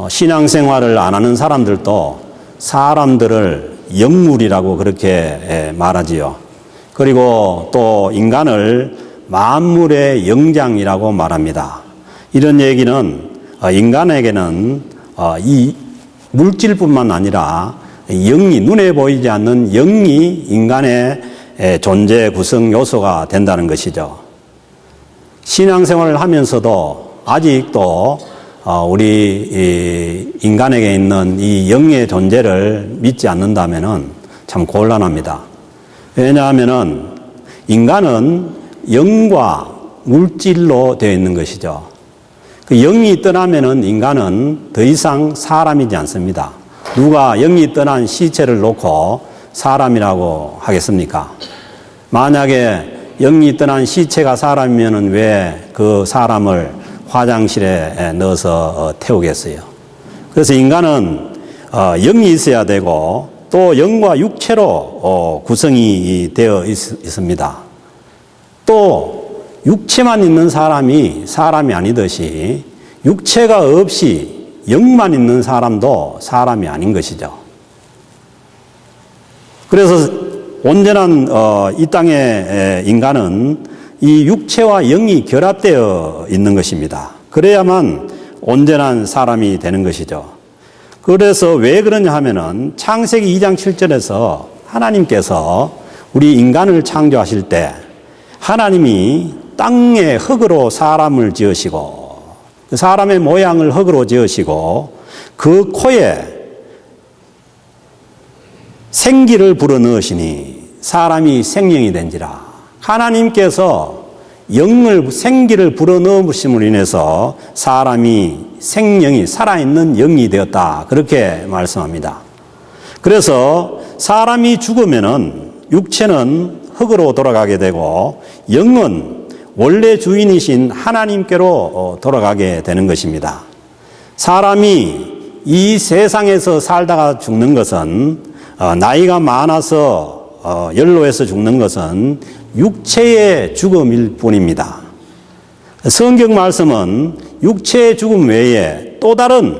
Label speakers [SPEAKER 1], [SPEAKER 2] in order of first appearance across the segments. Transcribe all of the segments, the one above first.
[SPEAKER 1] 신앙생활을 안 하는 사람들도 사람들을 영물이라고 그렇게 말하지요. 그리고 또 인간을 만물의 영장이라고 말합니다. 이런 얘기는 인간에게는 이 물질뿐만 아니라 영이, 눈에 보이지 않는 영이 인간의 존재 구성 요소가 된다는 것이죠. 신앙생활을 하면서도 아직도 우리 인간에게 있는 이 영의 존재를 믿지 않는다면은 참 곤란합니다. 왜냐하면은 인간은 영과 물질로 되어 있는 것이죠. 그 영이 떠나면은 인간은 더 이상 사람이지 않습니다. 누가 영이 떠난 시체를 놓고 사람이라고 하겠습니까? 만약에 영이 떠난 시체가 사람이면은 왜 그 사람을 화장실에 넣어서 태우겠어요? 그래서 인간은 영이 있어야 되고 또 영과 육체로 구성이 되어 있습니다. 또 육체만 있는 사람이 사람이 아니듯이 육체가 없이 영만 있는 사람도 사람이 아닌 것이죠. 그래서 온전한 이 땅의 인간은 이 육체와 영이 결합되어 있는 것입니다. 그래야만 온전한 사람이 되는 것이죠. 그래서 왜 그러냐 하면은 창세기 2장 7절에서 하나님께서 우리 인간을 창조하실 때 하나님이 땅의 흙으로 사람을 지으시고 사람의 모양을 흙으로 지으시고 그 코에 생기를 불어넣으시니 사람이 생명이 된지라. 하나님께서 생기를 불어넣으심으로 인해서 사람이 생명이 살아있는 영이 되었다. 그렇게 말씀합니다. 그래서 사람이 죽으면은 육체는 흙으로 돌아가게 되고 영은 원래 주인이신 하나님께로 돌아가게 되는 것입니다. 사람이 이 세상에서 살다가 죽는 것은 나이가 많아서 연로해서 죽는 것은 육체의 죽음일 뿐입니다. 성경 말씀은 육체의 죽음 외에 또 다른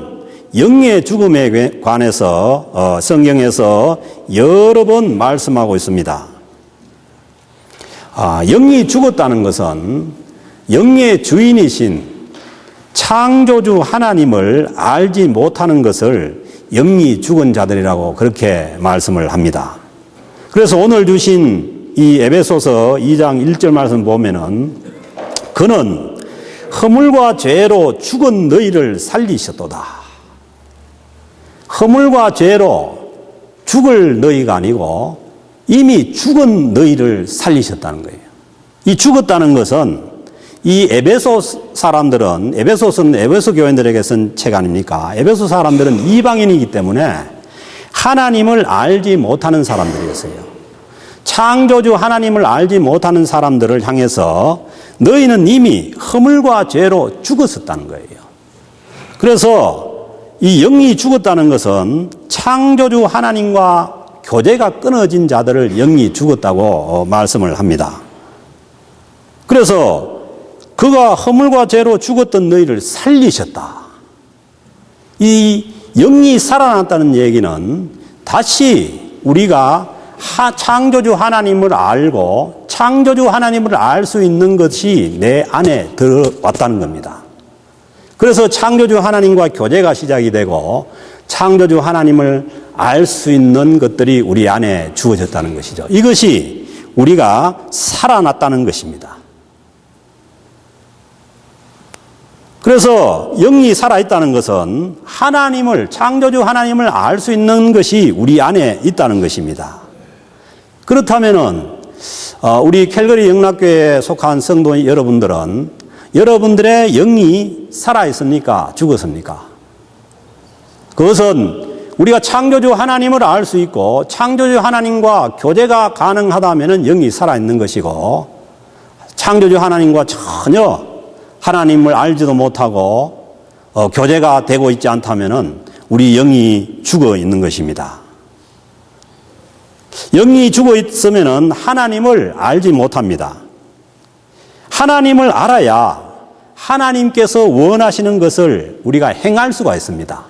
[SPEAKER 1] 영의 죽음에 관해서 성경에서 여러 번 말씀하고 있습니다. 영이 죽었다는 것은 영의 주인이신 창조주 하나님을 알지 못하는 것을 영이 죽은 자들이라고 그렇게 말씀을 합니다. 그래서 오늘 주신 이 에베소서 2장 1절 말씀 보면은 그는 허물과 죄로 죽은 너희를 살리셨도다. 허물과 죄로 죽을 너희가 아니고 이미 죽은 너희를 살리셨다는 거예요. 이 죽었다는 것은 이 에베소 사람들은, 에베소서는 에베소 교인들에게 쓴 책 아닙니까? 에베소 사람들은 이방인이기 때문에 하나님을 알지 못하는 사람들이었어요. 창조주 하나님을 알지 못하는 사람들을 향해서 너희는 이미 허물과 죄로 죽었었다는 거예요. 그래서 이 영이 죽었다는 것은 창조주 하나님과 교제가 끊어진 자들을 영이 죽었다고 말씀을 합니다. 그래서 그가 허물과 죄로 죽었던 너희를 살리셨다. 이 영이 살아났다는 얘기는 다시 우리가 창조주 하나님을 알고 창조주 하나님을 알 수 있는 것이 내 안에 들어왔다는 겁니다. 그래서 창조주 하나님과 교제가 시작이 되고 창조주 하나님을 알 수 있는 것들이 우리 안에 주어졌다는 것이죠. 이것이 우리가 살아났다는 것입니다. 그래서 영이 살아있다는 것은 하나님을, 창조주 하나님을 알 수 있는 것이 우리 안에 있다는 것입니다. 그렇다면은 우리 캘거리 영락교회에 속한 성도 여러분들은 여러분들의 영이 살아있습니까? 죽었습니까? 그것은 우리가 창조주 하나님을 알 수 있고 창조주 하나님과 교제가 가능하다면은 영이 살아있는 것이고 창조주 하나님과 전혀 하나님을 알지도 못하고 교제가 되고 있지 않다면은 우리 영이 죽어 있는 것입니다. 영이 죽어 있으면은 하나님을 알지 못합니다. 하나님을 알아야 하나님께서 원하시는 것을 우리가 행할 수가 있습니다.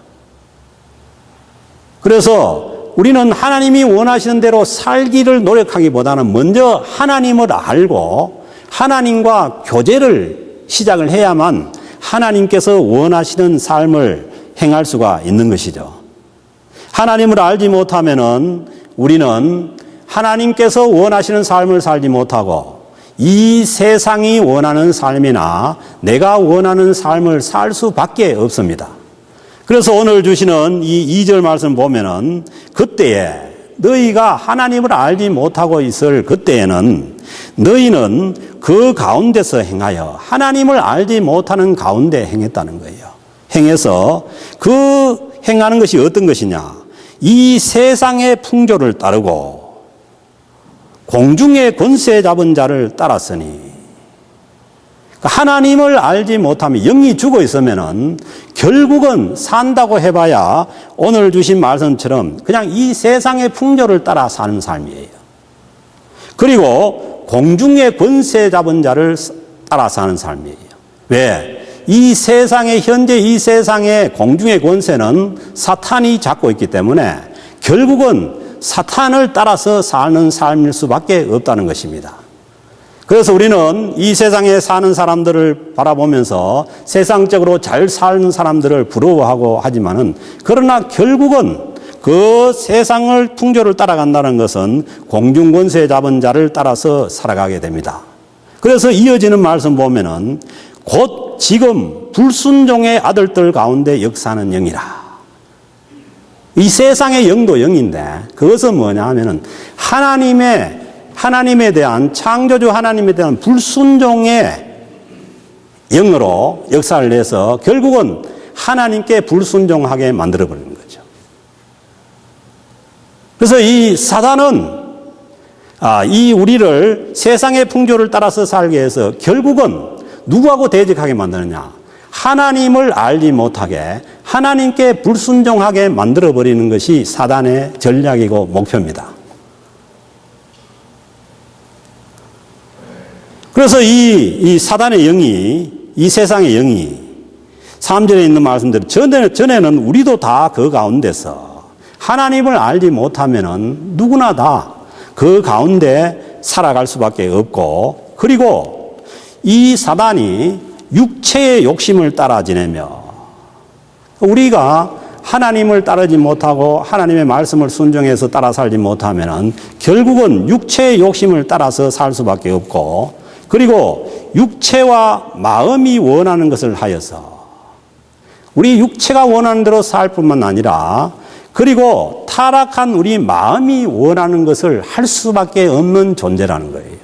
[SPEAKER 1] 그래서 우리는 하나님이 원하시는 대로 살기를 노력하기보다는 먼저 하나님을 알고 하나님과 교제를 시작을 해야만 하나님께서 원하시는 삶을 행할 수가 있는 것이죠. 하나님을 알지 못하면은 우리는 하나님께서 원하시는 삶을 살지 못하고 이 세상이 원하는 삶이나 내가 원하는 삶을 살 수밖에 없습니다. 그래서 오늘 주시는 이 2절 말씀 보면은 그때에 너희가 하나님을 알지 못하고 있을 그때에는 너희는 그 가운데서 행하여 하나님을 알지 못하는 가운데 행했다는 거예요. 행해서 그 행하는 것이 어떤 것이냐? 이 세상의 풍조를 따르고 공중의 권세 잡은 자를 따랐으니 하나님을 알지 못하면 영이 죽어 있으면은 결국은 산다고 해봐야 오늘 주신 말씀처럼 그냥 이 세상의 풍조를 따라 사는 삶이에요. 그리고 공중의 권세 잡은 자를 따라 사는 삶이에요. 왜? 이 세상의 현재 이 세상의 공중의 권세는 사탄이 잡고 있기 때문에 결국은 사탄을 따라서 사는 삶일 수밖에 없다는 것입니다. 그래서 우리는 이 세상에 사는 사람들을 바라보면서 세상적으로 잘 사는 사람들을 부러워하고 하지만은 그러나 결국은 그 세상을 풍조를 따라간다는 것은 공중권세 잡은 자를 따라서 살아가게 됩니다. 그래서 이어지는 말씀 보면은 곧 지금 불순종의 아들들 가운데 역사하는 영이라. 이 세상의 영도 영인데 그것은 뭐냐 하면은 하나님에 대한 창조주 하나님에 대한 불순종의 영으로 역사를 내서 결국은 하나님께 불순종하게 만들어버리는 거죠. 그래서 이 사단은 이 우리를 세상의 풍조를 따라서 살게 해서 결국은 누구하고 대적하게 만드느냐? 하나님을 알지 못하게 하나님께 불순종하게 만들어버리는 것이 사단의 전략이고 목표입니다. 그래서 이 사단의 영이, 이 세상의 영이 3절에 있는 말씀대로 전에는 우리도 다 그 가운데서 하나님을 알지 못하면은 누구나 다 그 가운데 살아갈 수밖에 없고, 그리고 이 사단이 육체의 욕심을 따라 지내며 우리가 하나님을 따르지 못하고 하나님의 말씀을 순종해서 따라 살지 못하면은 결국은 육체의 욕심을 따라서 살 수밖에 없고, 그리고 육체와 마음이 원하는 것을 하여서 우리 육체가 원하는 대로 살 뿐만 아니라 그리고 타락한 우리 마음이 원하는 것을 할 수밖에 없는 존재라는 거예요.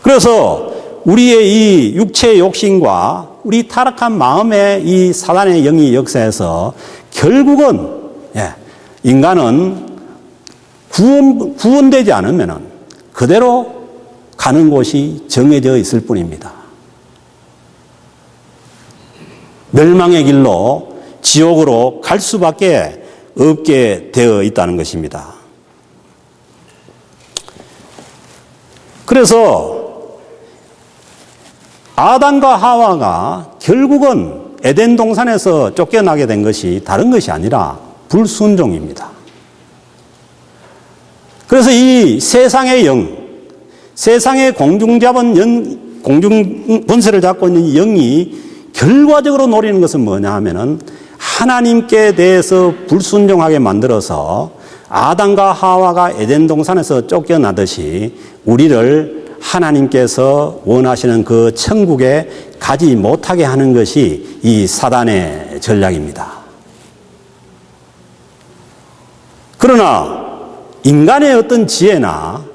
[SPEAKER 1] 그래서 우리의 이 육체의 욕심과 우리 타락한 마음의 이 사단의 영이 역사해서 결국은 인간은 구원되지 않으면 그대로 가는 곳이 정해져 있을 뿐입니다. 멸망의 길로 지옥으로 갈 수밖에 없게 되어 있다는 것입니다. 그래서 아담과 하와가 결국은 에덴 동산에서 쫓겨나게 된 것이 다른 것이 아니라 불순종입니다. 그래서 이 세상의 영, 세상의 공중 권세를 잡고 있는 영이 결과적으로 노리는 것은 뭐냐 하면은 하나님께 대해서 불순종하게 만들어서 아담과 하와가 에덴 동산에서 쫓겨나듯이 우리를 하나님께서 원하시는 그 천국에 가지 못하게 하는 것이 이 사단의 전략입니다. 그러나 인간의 어떤 지혜나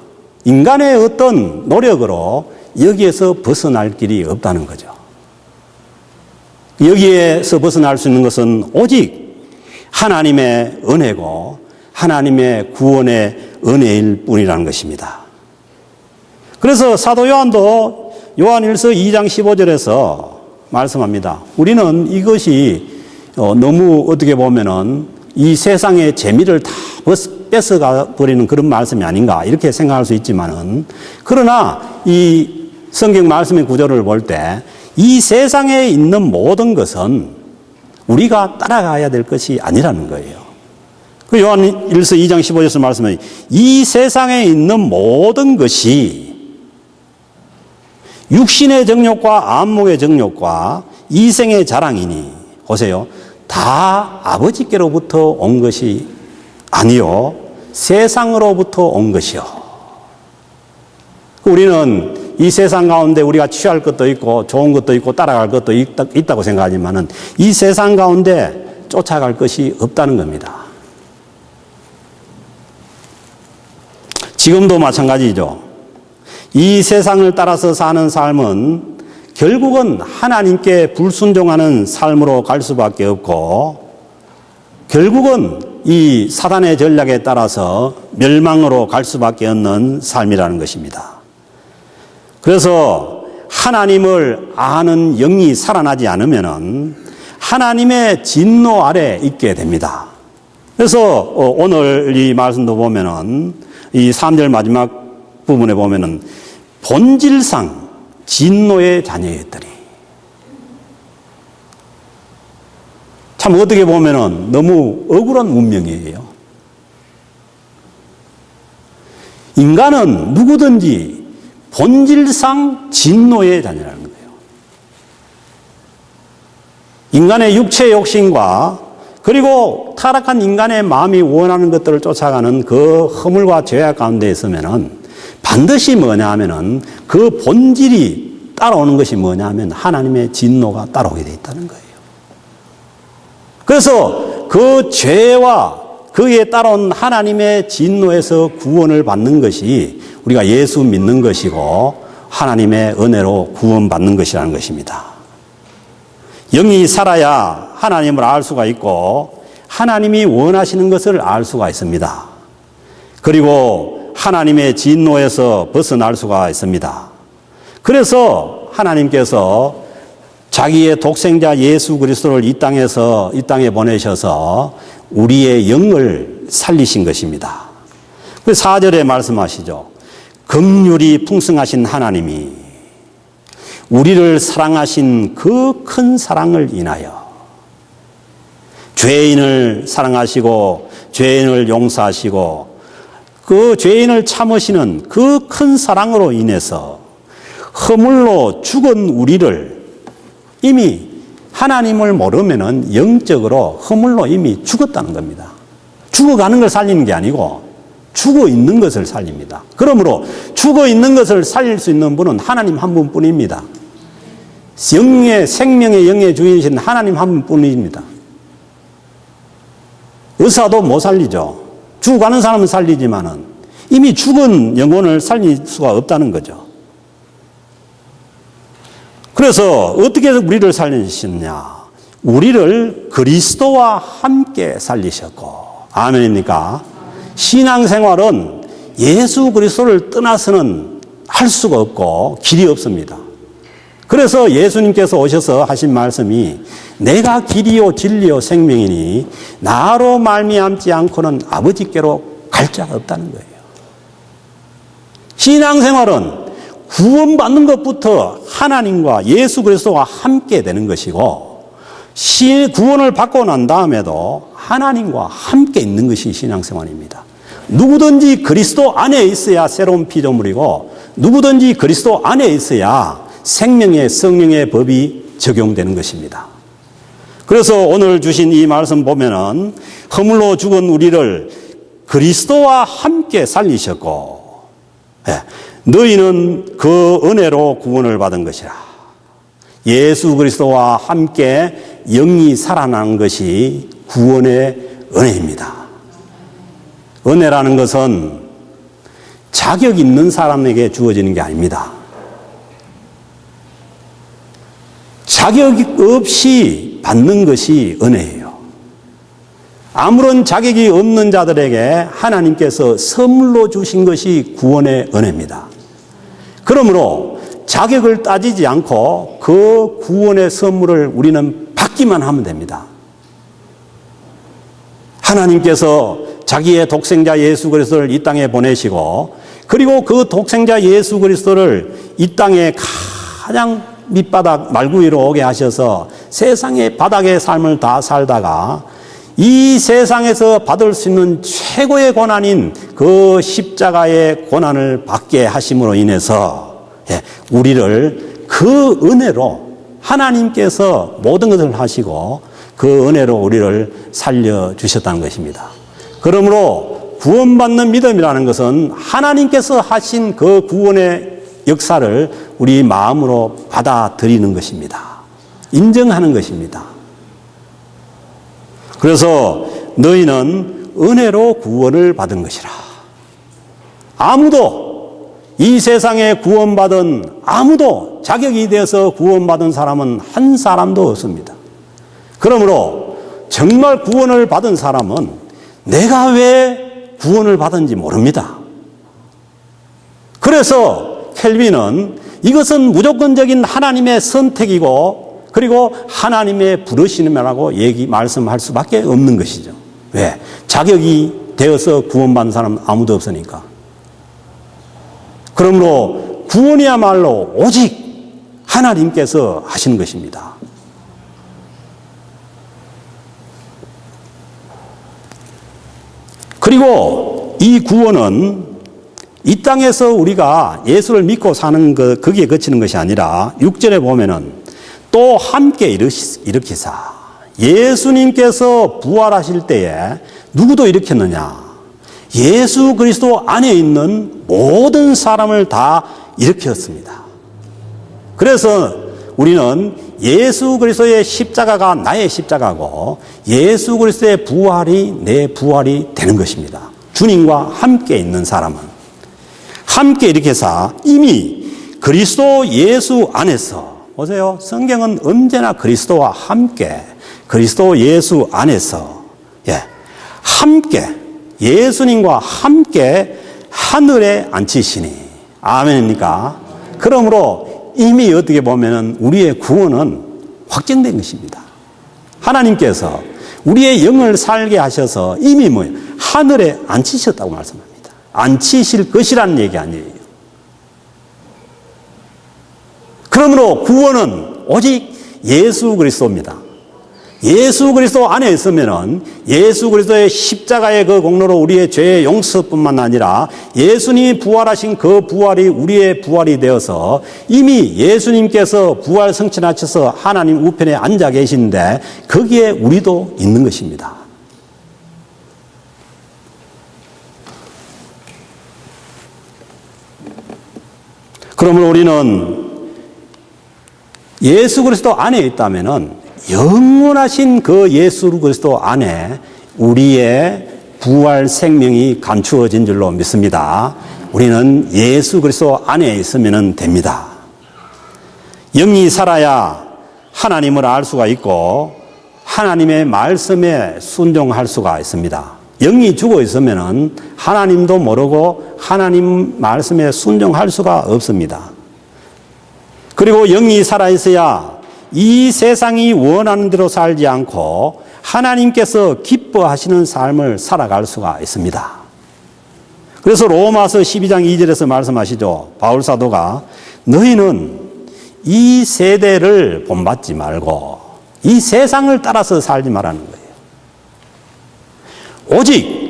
[SPEAKER 1] 인간의 어떤 노력으로 여기에서 벗어날 길이 없다는 거죠. 여기에서 벗어날 수 있는 것은 오직 하나님의 은혜고 하나님의 구원의 은혜일 뿐이라는 것입니다. 그래서 사도 요한도 요한일서 2장 15절에서 말씀합니다. 우리는 이것이 너무 어떻게 보면은 이 세상의 재미를 다 뺏어가 버리는 그런 말씀이 아닌가 이렇게 생각할 수 있지만은, 그러나 이 성경 말씀의 구조를 볼 때 이 세상에 있는 모든 것은 우리가 따라가야 될 것이 아니라는 거예요. 그 요한 1서 2장 15절에서 말씀은 이 세상에 있는 모든 것이 육신의 정욕과 안목의 정욕과 이생의 자랑이니, 보세요, 다 아버지께로부터 온 것이 아니요 세상으로부터 온 것이요. 우리는 이 세상 가운데 우리가 취할 것도 있고 좋은 것도 있고 따라갈 것도 있다고 생각하지만은 이 세상 가운데 쫓아갈 것이 없다는 겁니다. 지금도 마찬가지죠. 이 세상을 따라서 사는 삶은 결국은 하나님께 불순종하는 삶으로 갈 수밖에 없고, 결국은 이 사단의 전략에 따라서 멸망으로 갈 수밖에 없는 삶이라는 것입니다. 그래서 하나님을 아는 영이 살아나지 않으면은 하나님의 진노 아래 있게 됩니다. 그래서 오늘 이 말씀도 보면은 이 3절 마지막 부분에 보면은 본질상 진노의 자녀였더니, 참 어떻게 보면은 너무 억울한 운명이에요. 인간은 누구든지 본질상 진노의 자녀라는 거예요. 인간의 육체의 욕심과 그리고 타락한 인간의 마음이 원하는 것들을 쫓아가는 그 허물과 죄악 가운데 있으면은 반드시 뭐냐 하면은 그 본질이 따라오는 것이 뭐냐 하면 하나님의 진노가 따라오게 되어 있다는 거예요. 그래서 그 죄와 그에 따라온 하나님의 진노에서 구원을 받는 것이 우리가 예수 믿는 것이고 하나님의 은혜로 구원받는 것이라는 것입니다. 영이 살아야 하나님을 알 수가 있고 하나님이 원하시는 것을 알 수가 있습니다. 그리고 하나님의 진노에서 벗어날 수가 있습니다. 그래서 하나님께서 자기의 독생자 예수 그리스도를 이 땅에 보내셔서 우리의 영을 살리신 것입니다. 그 4절에 말씀하시죠. 긍휼이 풍성하신 하나님이 우리를 사랑하신 그 큰 사랑을 인하여 죄인을 사랑하시고 죄인을 용서하시고 그 죄인을 참으시는 그 큰 사랑으로 인해서 허물로 죽은 우리를, 이미 하나님을 모르면은 영적으로 허물로 이미 죽었다는 겁니다. 죽어가는 걸 살리는 게 아니고 죽어 있는 것을 살립니다. 그러므로 죽어 있는 것을 살릴 수 있는 분은 하나님 한 분뿐입니다. 생명의 영의 주인이신 하나님 한 분뿐입니다. 의사도 못 살리죠. 죽어가는 사람은 살리지만은 이미 죽은 영혼을 살릴 수가 없다는 거죠. 그래서 어떻게 우리를 살리셨냐? 우리를 그리스도와 함께 살리셨고, 아멘입니까? 신앙생활은 예수 그리스도를 떠나서는 할 수가 없고 길이 없습니다. 그래서 예수님께서 오셔서 하신 말씀이 내가 길이요 진리요 생명이니 나로 말미암지 않고는 아버지께로 갈 자가 없다는 거예요. 신앙생활은 구원받는 것부터 하나님과 예수 그리스도와 함께 되는 것이고, 구원을 받고 난 다음에도 하나님과 함께 있는 것이 신앙생활입니다. 누구든지 그리스도 안에 있어야 새로운 피조물이고 누구든지 그리스도 안에 있어야 생명의 성령의 법이 적용되는 것입니다. 그래서 오늘 주신 이 말씀 보면은 허물로 죽은 우리를 그리스도와 함께 살리셨고, 너희는 그 은혜로 구원을 받은 것이라. 예수 그리스도와 함께 영이 살아난 것이 구원의 은혜입니다. 은혜라는 것은 자격 있는 사람에게 주어지는 게 아닙니다. 자격 없이 받는 것이 은혜예요. 아무런 자격이 없는 자들에게 하나님께서 선물로 주신 것이 구원의 은혜입니다. 그러므로 자격을 따지지 않고 그 구원의 선물을 우리는 받기만 하면 됩니다. 하나님께서 자기의 독생자 예수 그리스도를 이 땅에 보내시고 그리고 그 독생자 예수 그리스도를 이 땅에 가장 밑바닥 말구 위로 오게 하셔서 세상의 바닥의 삶을 다 살다가 이 세상에서 받을 수 있는 최고의 고난인 그 십자가의 고난을 받게 하심으로 인해서 우리를 그 은혜로 하나님께서 모든 것을 하시고 그 은혜로 우리를 살려주셨다는 것입니다. 그러므로 구원받는 믿음이라는 것은 하나님께서 하신 그 구원의 역사를 우리 마음으로 받아들이는 것입니다. 인정하는 것입니다. 그래서 너희는 은혜로 구원을 받은 것이라. 아무도 이 세상에 구원받은 아무도 자격이 되어서 구원받은 사람은 한 사람도 없습니다. 그러므로 정말 구원을 받은 사람은 내가 왜 구원을 받은지 모릅니다. 그래서 켈빈은 이것은 무조건적인 하나님의 선택이고 그리고 하나님의 부르심이라고 말씀할 수밖에 없는 것이죠. 왜? 자격이 되어서 구원받은 사람은 아무도 없으니까. 그러므로 구원이야말로 오직 하나님께서 하시는 것입니다. 그리고 이 구원은 이 땅에서 우리가 예수를 믿고 사는 것, 거기에 그치는 것이 아니라 6절에 보면은 또 함께 일으키사 예수님께서 부활하실 때에 누구도 일으켰느냐? 예수 그리스도 안에 있는 모든 사람을 다 일으켰습니다. 그래서 우리는 예수 그리스도의 십자가가 나의 십자가고 예수 그리스도의 부활이 내 부활이 되는 것입니다. 주님과 함께 있는 사람은 함께 일으켜서 이미 그리스도 예수 안에서 보세요. 성경은 언제나 그리스도와 함께 그리스도 예수 안에서 함께 예수님과 함께 하늘에 앉히시니 아멘입니까? 그러므로 이미 어떻게 보면은 우리의 구원은 확정된 것입니다. 하나님께서 우리의 영을 살게 하셔서 이미 하늘에 앉히셨다고 말씀합니다. 앉히실 것이라는 얘기 아니에요. 그러므로 구원은 오직 예수 그리스도입니다. 예수 그리스도 안에 있으면은 예수 그리스도의 십자가의 그 공로로 우리의 죄의 용서뿐만 아니라 예수님이 부활하신 그 부활이 우리의 부활이 되어서 이미 예수님께서 부활 성취하셔서 하나님 우편에 앉아 계신데 거기에 우리도 있는 것입니다. 그러므로 우리는 예수 그리스도 안에 있다면은 영원하신 그 예수 그리스도 안에 우리의 부활 생명이 감추어진 줄로 믿습니다. 우리는 예수 그리스도 안에 있으면 됩니다. 영이 살아야 하나님을 알 수가 있고 하나님의 말씀에 순종할 수가 있습니다. 영이 죽어 있으면 하나님도 모르고 하나님 말씀에 순종할 수가 없습니다. 그리고 영이 살아있어야 이 세상이 원하는 대로 살지 않고 하나님께서 기뻐하시는 삶을 살아갈 수가 있습니다. 그래서 로마서 12장 2절에서 말씀하시죠. 바울 사도가 너희는 이 세대를 본받지 말고 이 세상을 따라서 살지 말라는 거예요. 오직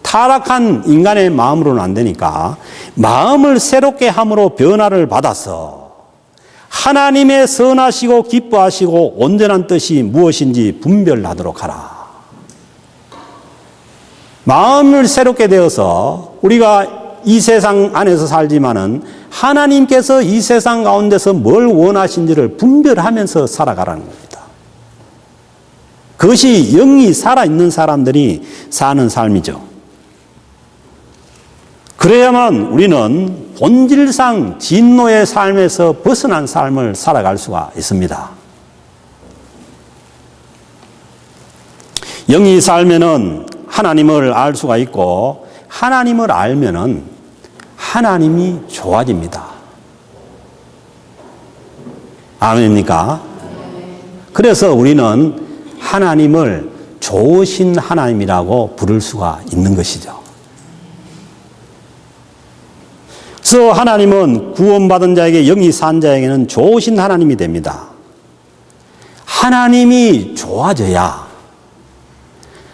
[SPEAKER 1] 타락한 인간의 마음으로는 안 되니까 마음을 새롭게 함으로 변화를 받아서 하나님의 선하시고 기뻐하시고 온전한 뜻이 무엇인지 분별하도록 하라. 마음을 새롭게 되어서 우리가 이 세상 안에서 살지만은 하나님께서 이 세상 가운데서 뭘 원하신지를 분별하면서 살아가라는 겁니다. 그것이 영이 살아있는 사람들이 사는 삶이죠. 그래야만 우리는 본질상 진노의 삶에서 벗어난 삶을 살아갈 수가 있습니다. 영이 살면은 하나님을 알 수가 있고 하나님을 알면은 하나님이 좋아집니다. 아멘입니까? 그래서 우리는 하나님을 좋으신 하나님이라고 부를 수가 있는 것이죠. 그래서 하나님은 구원받은 자에게, 영이 산 자에게는 좋으신 하나님이 됩니다. 하나님이 좋아져야,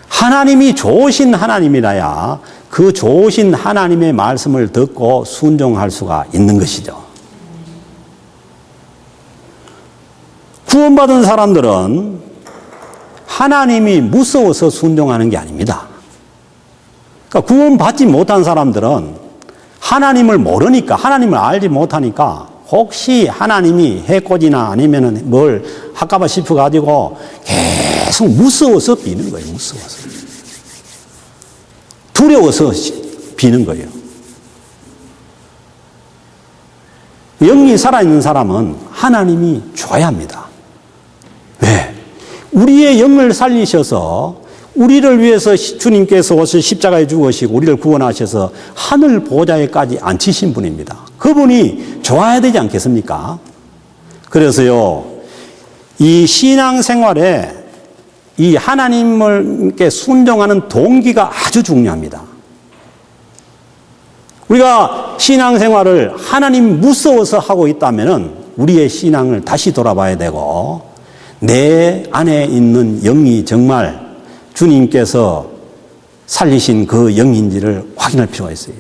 [SPEAKER 1] 하나님이 좋으신 하나님이라야 그 좋으신 하나님의 말씀을 듣고 순종할 수가 있는 것이죠. 구원받은 사람들은 하나님이 무서워서 순종하는 게 아닙니다. 그러니까 구원받지 못한 사람들은 하나님을 모르니까, 하나님을 알지 못하니까 혹시 하나님이 해코지나 아니면은 뭘 할까봐 싶어가지고 계속 무서워서 비는 거예요. 무서워서. 두려워서 비는 거예요. 영이 살아있는 사람은 하나님이 줘야 합니다. 왜? 우리의 영을 살리셔서 우리를 위해서 주님께서 오셔 십자가에 죽으시고 우리를 구원하셔서 하늘 보좌에까지 앉히신 분입니다. 그분이 좋아야 되지 않겠습니까? 그래서요, 이 신앙생활에 이 하나님께 순종하는 동기가 아주 중요합니다. 우리가 신앙생활을 하나님 무서워서 하고 있다면 우리의 신앙을 다시 돌아봐야 되고, 내 안에 있는 영이 정말 주님께서 살리신 그 영인지를 확인할 필요가 있어요.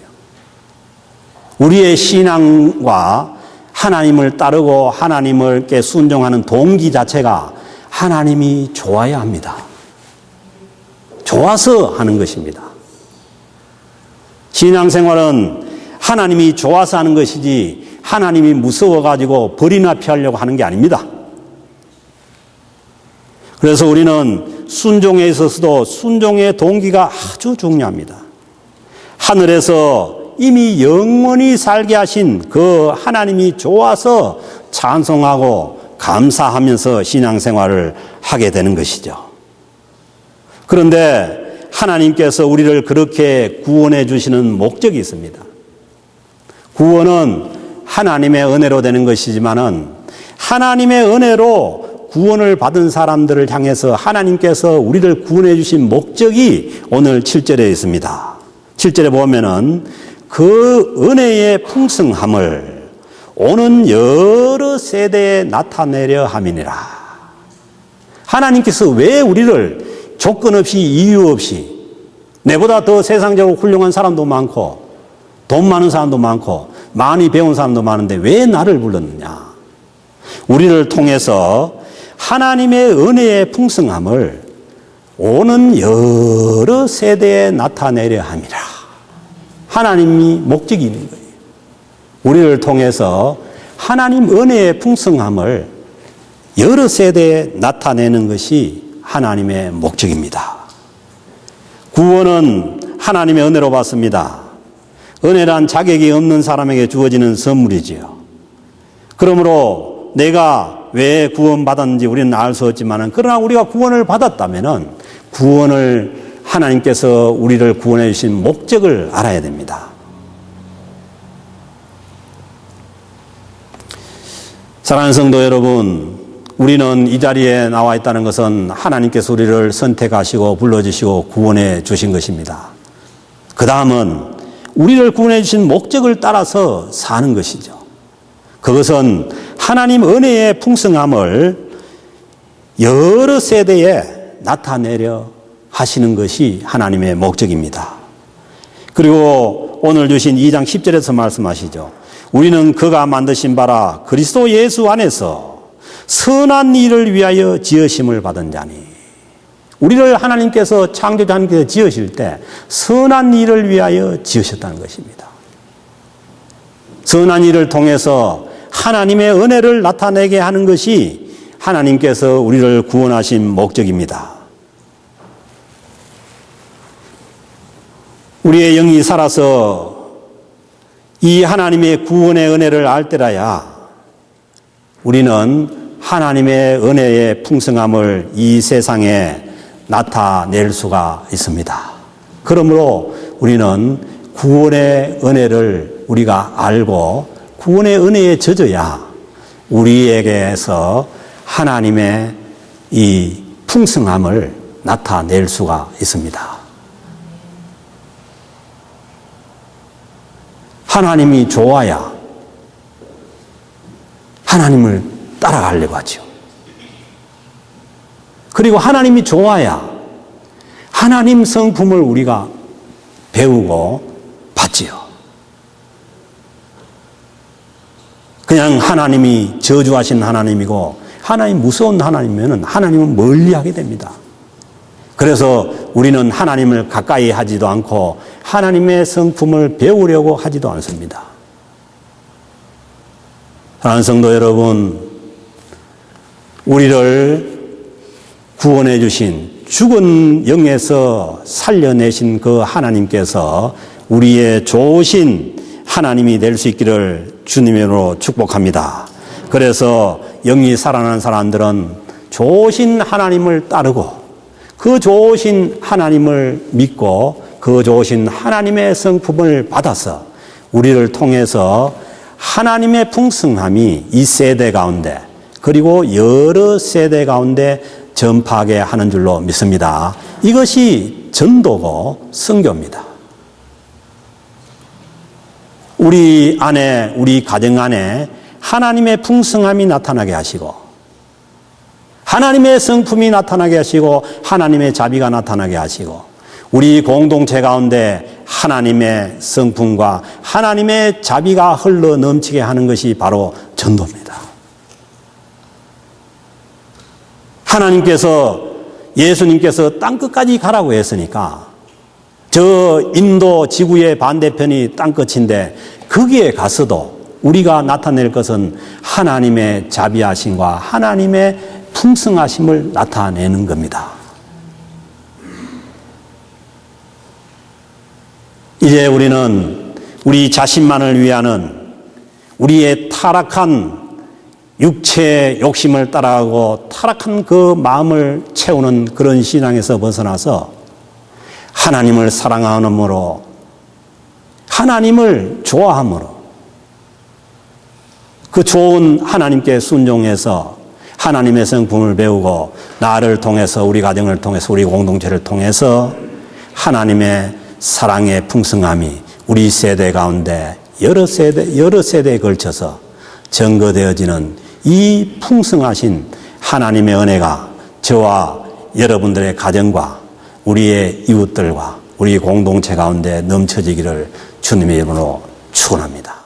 [SPEAKER 1] 우리의 신앙과 하나님을 따르고 하나님께 순종하는 동기 자체가 하나님이 좋아야 합니다. 좋아서 하는 것입니다. 신앙생활은 하나님이 좋아서 하는 것이지 하나님이 무서워가지고 벌이나 피하려고 하는 게 아닙니다. 그래서 우리는 순종에 있어서도 순종의 동기가 아주 중요합니다. 하늘에서 이미 영원히 살게 하신 그 하나님이 좋아서 찬송하고 감사하면서 신앙생활을 하게 되는 것이죠. 그런데 하나님께서 우리를 그렇게 구원해 주시는 목적이 있습니다. 구원은 하나님의 은혜로 되는 것이지만은 하나님의 은혜로 구원을 받은 사람들을 향해서 하나님께서 우리를 구원해 주신 목적이 오늘 7절에 있습니다. 7절에 보면은 그 은혜의 풍성함을 오는 여러 세대에 나타내려 함이니라. 하나님께서 왜 우리를 조건 없이 이유 없이, 내보다 더 세상적으로 훌륭한 사람도 많고 돈 많은 사람도 많고 많이 배운 사람도 많은데 왜 나를 불렀느냐? 우리를 통해서 하나님의 은혜의 풍성함을 오는 여러 세대에 나타내려 함이라. 하나님이 목적이 있는 거예요. 우리를 통해서 하나님 은혜의 풍성함을 여러 세대에 나타내는 것이 하나님의 목적입니다. 구원은 하나님의 은혜로 받습니다. 은혜란 자격이 없는 사람에게 주어지는 선물이지요. 그러므로 내가 왜 구원받았는지 우리는 알 수 없지만, 그러나 우리가 구원을 받았다면 구원을 하나님께서 우리를 구원해 주신 목적을 알아야 됩니다. 사랑하는 성도 여러분, 우리는 이 자리에 나와 있다는 것은 하나님께서 우리를 선택하시고 불러주시고 구원해 주신 것입니다. 그 다음은 우리를 구원해 주신 목적을 따라서 사는 것이죠. 그것은 하나님 은혜의 풍성함을 여러 세대에 나타내려 하시는 것이 하나님의 목적입니다. 그리고 오늘 주신 2장 10절에서 말씀하시죠. 우리는 그가 만드신 바라 그리스도 예수 안에서 선한 일을 위하여 지으심을 받은 자니. 우리를 하나님께서 창조자 하나님께서 지으실 때 선한 일을 위하여 지으셨다는 것입니다. 선한 일을 통해서 하나님의 은혜를 나타내게 하는 것이 하나님께서 우리를 구원하신 목적입니다. 우리의 영이 살아서 이 하나님의 구원의 은혜를 알 때라야 우리는 하나님의 은혜의 풍성함을 이 세상에 나타낼 수가 있습니다. 그러므로 우리는 구원의 은혜를 우리가 알고 구원의 은혜에 젖어야 우리에게서 하나님의 이 풍성함을 나타낼 수가 있습니다. 하나님이 좋아야 하나님을 따라가려고 하죠. 그리고 하나님이 좋아야 하나님 성품을 우리가 배우고 받지요. 그냥 하나님이 저주하신 하나님이고 하나님 무서운 하나님이면 하나님은 멀리하게 됩니다. 그래서 우리는 하나님을 가까이 하지도 않고 하나님의 성품을 배우려고 하지도 않습니다. 사랑하는 성도 여러분, 우리를 구원해 주신 죽은 영에서 살려내신 그 하나님께서 우리의 좋으신 하나님이 될 수 있기를 주님으로 축복합니다. 그래서 영이 살아난 사람들은 좋으신 하나님을 따르고 그 좋으신 하나님을 믿고 그 좋으신 하나님의 성품을 받아서 우리를 통해서 하나님의 풍성함이 이 세대 가운데 그리고 여러 세대 가운데 전파하게 하는 줄로 믿습니다. 이것이 전도고 선교입니다. 우리 안에, 우리 가정 안에 하나님의 풍성함이 나타나게 하시고 하나님의 성품이 나타나게 하시고 하나님의 자비가 나타나게 하시고 우리 공동체 가운데 하나님의 성품과 하나님의 자비가 흘러 넘치게 하는 것이 바로 전도입니다. 하나님께서 예수님께서 땅끝까지 가라고 했으니까 저 인도 지구의 반대편이 땅끝인데 거기에 가서도 우리가 나타낼 것은 하나님의 자비하심과 하나님의 풍성하심을 나타내는 겁니다. 이제 우리는 우리 자신만을 위하는 우리의 타락한 육체의 욕심을 따라가고 타락한 그 마음을 채우는 그런 신앙에서 벗어나서 하나님을 사랑함으로 하나님을 좋아함으로 그 좋은 하나님께 순종해서 하나님의 성품을 배우고 나를 통해서 우리 가정을 통해서 우리 공동체를 통해서 하나님의 사랑의 풍성함이 우리 세대 가운데 여러 세대에 걸쳐서 증거되어지는 이 풍성하신 하나님의 은혜가 저와 여러분들의 가정과 우리의 이웃들과 우리 공동체 가운데 넘쳐지기를 주님의 이름으로 축원합니다.